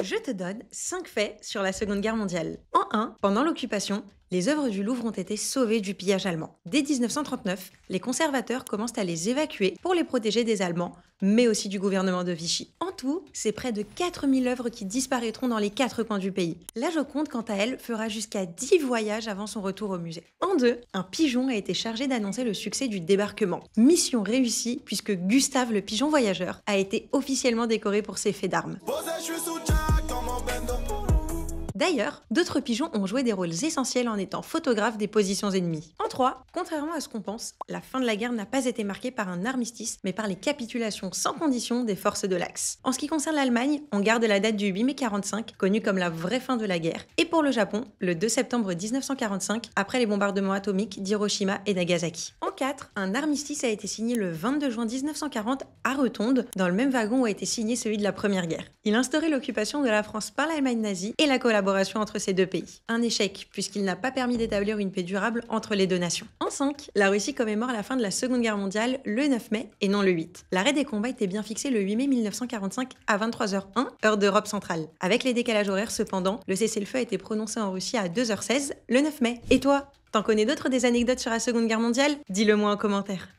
Je te donne 5 faits sur la Seconde Guerre mondiale. En 1, pendant l'occupation, les œuvres du Louvre ont été sauvées du pillage allemand. Dès 1939, les conservateurs commencent à les évacuer pour les protéger des Allemands, mais aussi du gouvernement de Vichy. En tout, c'est près de 4000 œuvres qui disparaîtront dans les 4 coins du pays. La Joconde, quant à elle, fera jusqu'à 10 voyages avant son retour au musée. En 2, un pigeon a été chargé d'annoncer le succès du débarquement. Mission réussie puisque Gustave le pigeon voyageur a été officiellement décoré pour ses faits d'armes. D'ailleurs, d'autres pigeons ont joué des rôles essentiels en étant photographes des positions ennemies. En 3, contrairement à ce qu'on pense, la fin de la guerre n'a pas été marquée par un armistice, mais par les capitulations sans condition des forces de l'Axe. En ce qui concerne l'Allemagne, on garde la date du 8 mai 45, connue comme la vraie fin de la guerre, et pour le Japon, le 2 septembre 1945, après les bombardements atomiques d'Hiroshima et Nagasaki. En 4, un armistice a été signé le 22 juin 1940 à Rotonde, dans le même wagon où a été signé celui de la Première Guerre. Il instaurait l'occupation de la France par l'Allemagne nazie et la collaboration entre ces deux pays. Un échec, puisqu'il n'a pas permis d'établir une paix durable entre les deux nations. En 5, la Russie commémore la fin de la Seconde Guerre mondiale le 9 mai et non le 8. L'arrêt des combats était bien fixé le 8 mai 1945 à 23h01, heure d'Europe centrale. Avec les décalages horaires cependant, le cessez-le-feu a été prononcé en Russie à 2h16 le 9 mai. Et toi, t'en connais d'autres des anecdotes sur la Seconde Guerre mondiale? Dis-le moi en commentaire.